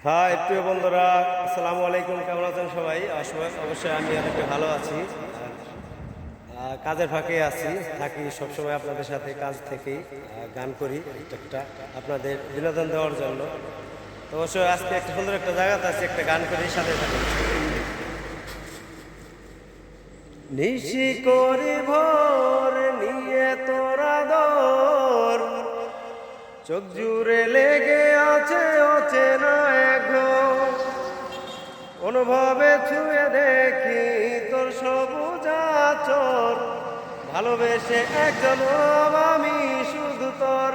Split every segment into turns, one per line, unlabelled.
High প্রিয় বন্ধুরা, আসসালামু আলাইকুম। কেমন আছেন সবাই? অবশ্যই আমি অনেকটা ভালো আছি। কাজের ফাঁকে আছি, থাকি সবসময় আপনাদের সাথে, কাজ থেকেই গান করি একটা আপনাদের বিনোদন দেওয়ার জন্য। তো অবশ্যই আজকে একটা সুন্দর একটা জায়গাতে আছি, একটা গান করি, সাথে থাকি। নিশি করি ভোর নিয়ে তোরা দর, চোখ জুড়ে লেগে আছে অচেনা এক ঘর। অনুভবে ছুঁয়ে দেখি তোর সবুজ আচর, ভালোবেসে একজন আমি শুধু তোর।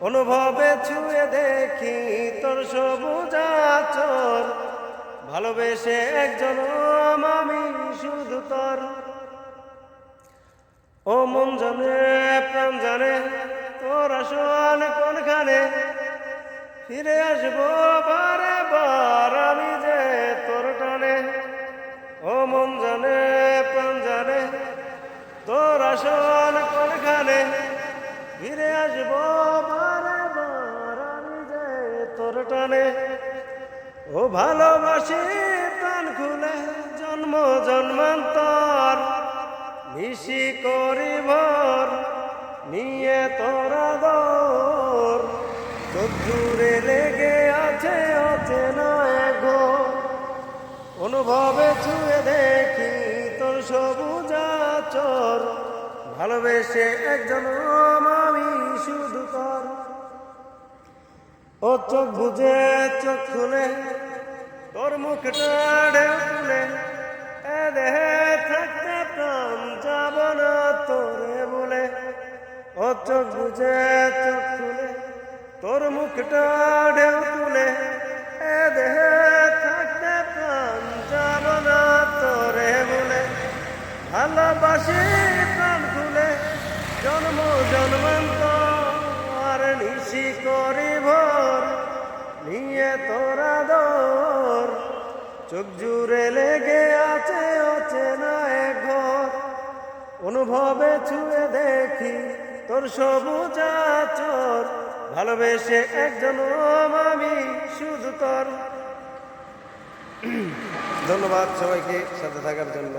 অনুভবে ছুঁয়ে দেখি তোর সবুজ আচর, ভালোবেসে একজন আমি শুধু তোর। ও মন জানে প্রাণ জানে তোর আসন কোনখানে, ফিরে আসবো বারে বার আমি যে তোর টানে। ও মন জানে প্রাণ জানে তোর আসন কোনখানে, ফিরে আসবো বারে বার আমি যে তোর টানে। ও ভালোবাসি প্রাণ খুলে জন্ম জন্মান্তর, নিশি করি ভোর নিয়ে তোরা দর, চোখ জুড়ে লেগে আছে অচেনা এক ঘর। অনুভবে ছুঁয়ে দেখি তোর সবুজ আচর, ভালোবেসে একজন আমি শুধু তোর। ও চোখ বুঝে চোখ খুলে তোর মুখটা ঢেউ তুলে, এ দেহে থাকতে প্রাণ যাব না তোরে বলে। ও চোখ বুঝে চোখ খুলে তোর মুখটা ঢেউ তুলে, এ দেহে থাকতে প্রাণ যাব না তোরে বলে। ভালোবাসি প্রাণ খুলে জন্ম জন্মান্তর, নিশি করি ভোর নিয়ে তোরা দর, চোখ জুড়ে লেগে আছে অচেনা এক ঘর। অনুভবে ছুঁয়ে দেখি তোর সবুজ আচর, ভালোবেসে একজন আমি শুধু তোর। ধন্যবাদ সবাইকে সাথে থাকার জন্য।